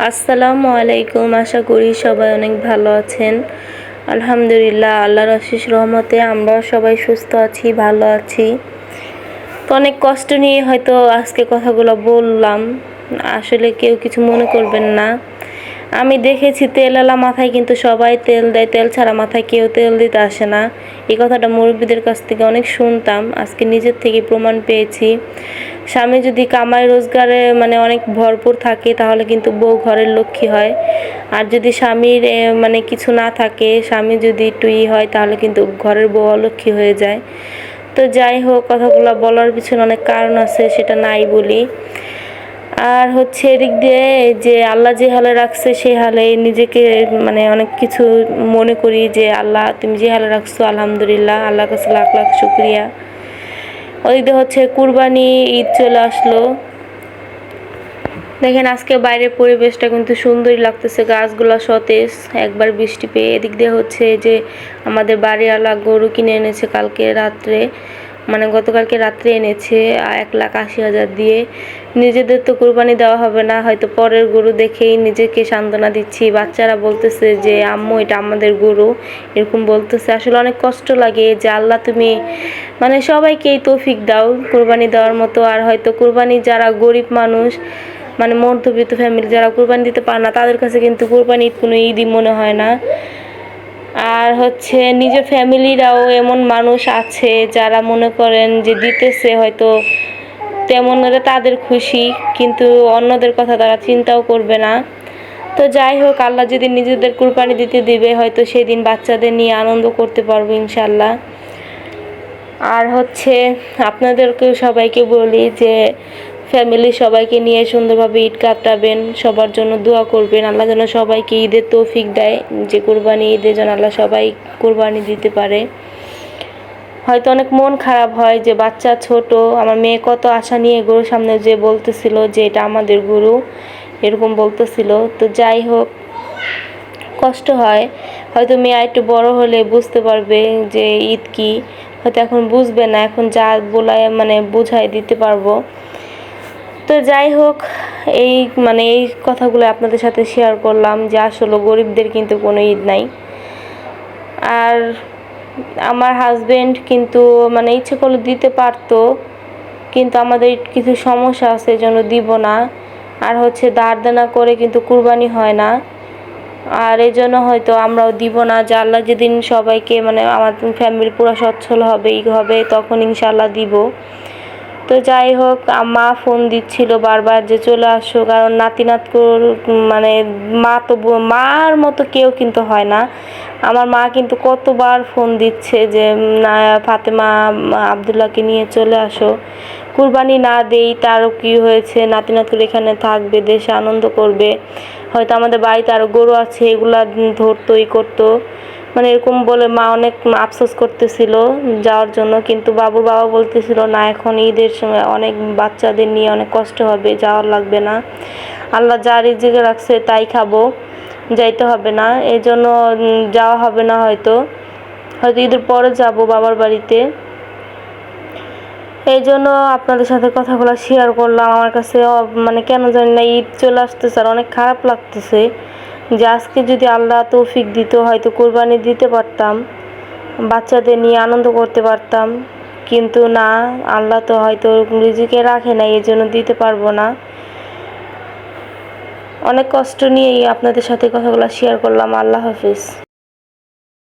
আসসালামু আলাইকুম। আশা করি সবাই অনেক ভালো আছেন। আলহামদুলিল্লাহ, আল্লাহর অশেষ রহমতে আমরাও সবাই সুস্থ আছি, ভালো আছি। তো অনেক কষ্ট নিয়ে হয়তো আজকে কথাগুলো বললাম, আসলে কেউ কিছু মনে করবেন না। আমি দেখেছি তেলওয়ালা মাথায় কিন্তু সবাই তেল দেয়, তেল ছাড়া মাথায় কেউ তেল দিতে আসে না। এই কথাটা মুরব্বীদের কাছ থেকে অনেক শুনতাম, আজকে নিজের থেকে প্রমাণ পেয়েছি। স্বামী যদি কামাই রোজগারে অনেক ভরপুর থাকে তাহলে কিন্তু বউ ঘরের লক্ষ্মী হয়। আর যদি স্বামীর কিছু না থাকে, স্বামী যদি একটু হয় তাহলে কিন্তু ঘরের বউ অলক্ষ্মী হয়ে যায়। তো যাই হোক, কথাগুলো বলার পিছনে অনেক কারণ আছে, সেটা নাই বলি। আর হচ্ছে এদিক দিয়ে যে আল্লাহ যে হালে রাখছে সেই হালে নিজেকে অনেক কিছু মনে করি যে আল্লাহ তুমি যে হালে রাখছো, আলহামদুলিল্লাহ, আল্লাহর কাছে লাখ লাখ শুকরিয়া। ওদিক দিয়ে হচ্ছে কুরবানি ঈদ চলে আসলো। দেখেন আজকে বাইরের পরিবেশটা কিন্তু সুন্দরই লাগতেছে, গাছগুলা সতেজ, একবার বৃষ্টি পেয়ে। এদিক দিয়ে হচ্ছে যে আমাদের বাড়িওয়ালা গরু কিনে এনেছে কালকে রাত্রে, গতকালকে রাত্রে এনেছে 1,80,000 দিয়ে। নিজেদের তো কুরবানি দেওয়া হবে না, হয়তো পরের গরু দেখেই নিজেকে সান্ত্বনা দিচ্ছি। বাচ্চারা বলতেছে যে আম্মু এটা আমাদের গরু, এরকম বলতেছে। আসলে অনেক কষ্ট লাগে যে আল্লাহ তুমি সবাইকেই তৌফিক দাও কুরবানি দেওয়ার মতো। আর হয়তো কুরবানি যারা গরিব মানুষ, মধ্যবিত্ত ফ্যামিলি যারা কুরবানি দিতে পারে না, তাদের কাছে কিন্তু কুরবানি ঈদ কোনো ঈদই মনে হয় না। আর হচ্ছে নিজের ফ্যামিলিরাও এমন মানুষ আছে যারা মনে করেন যে দিতেছে হয়তো তেমন হলে তাদের খুশি, কিন্তু অন্যদের কথা তারা চিন্তাও করবে না। তো যাই হোক, আল্লাহ যদি নিজেদের কুরবানি দিতে দিবে, হয়তো সেদিন বাচ্চাদের নিয়ে আনন্দ করতে পারবো ইনশাল্লাহ। আর হচ্ছে আপনাদেরকেও সবাইকে বলি যে ফ্যামিলি সবাইকে নিয়ে সুন্দরভাবে ঈদ কাটাবেন, সবার জন্য দোয়া করবেন, আল্লাহ যেন সবাইকে ঈদের তৌফিক দেয়, যে কুরবানি ঈদে যেন আল্লাহ সবাই কুরবানি দিতে পারে। হয়তো অনেক মন খারাপ হয় যে বাচ্চা ছোট, আমার মেয়ে কত আশা নিয়ে গরুর সামনে যে বলতেছিল যে এটা আমাদের গরু, এরকম বলতেছিল। তো যাই হোক, কষ্ট হয়। হয়তো মেয়ে একটু বড় হলে বুঝতে পারবে যে ঈদ কি, হয়তো এখন বুঝবে না, এখন যা বলায় বোঝাই দিতে পারবো। তো যাই হোক, এই এই কথাগুলো আপনাদের সাথে শেয়ার করলাম যে আসলে গরিবদের কিন্তু কোনো ঈদ নাই। আর আমার হাজবেন্ড কিন্তু ইচ্ছে করলে দিতে পারতো, কিন্তু আমাদের কিছু সমস্যা আছে, এজন্য দিব না। আর হচ্ছে ধার দেনা করে কিন্তু কুরবানি হয় না, আর এই জন্য হয়তো আমরাও দিব না। যে আল্লাহ যেদিন সবাইকে আমার ফ্যামিলি পুরো সচ্ছল হবে, ই হবে, তখন ইনশাআল্লাহ দিব। তো যাই হোক, মা ফোন দিচ্ছিল বারবার যে চলে আসো, কারণ নাতি নাতকুর মার মতো কেউ কিন্তু হয় না। আমার মা কিন্তু কতবার ফোন দিচ্ছে যে ফাতেমা আব্দুল্লাহকে নিয়ে চলে আসো, কুরবানি না দেই তারও কি হয়েছে, নাতি নাতকুর এখানে থাকবে, দেশে আনন্দ করবে, হয়তো আমাদের বাড়িতে আরও গরু আছে, এগুলা ধরতো, করতো, এরকম বলে মা অনেক আফসোস করতেছিল যাওয়ার জন্য। কিন্তু বাবুর বাবা বলতেছিল না, এখন ঈদের সময় অনেক বাচ্চাদের নিয়ে অনেক কষ্ট হবে, যাওয়ার লাগবে না, আল্লাহ যা রিজিকে রাখছে তাই খাবো, যাইতে হবে না। এই জন্য যাওয়া হবে না, হয়তো ঈদের পরে যাব বাবার বাড়িতে। এই জন্য আপনাদের সাথে কথাগুলো শেয়ার করলাম। আমার কাছে কেন জানি না ঈদ চলে আসতেছে আর অনেক খারাপ লাগতেছে যে আজকে যদি আল্লাহ তৌফিক দিত, হয়তো কুরবানি দিতে পারতাম, বাচ্চাদের নিয়ে আনন্দ করতে পারতাম। কিন্তু না, আল্লাহ তো হয়তো রিজিকে রাখে না, এই জন্য দিতে পারবো না। অনেক কষ্ট নিয়েই আপনাদের সাথে কথাগুলো শেয়ার করলাম। আল্লাহ হাফিজ।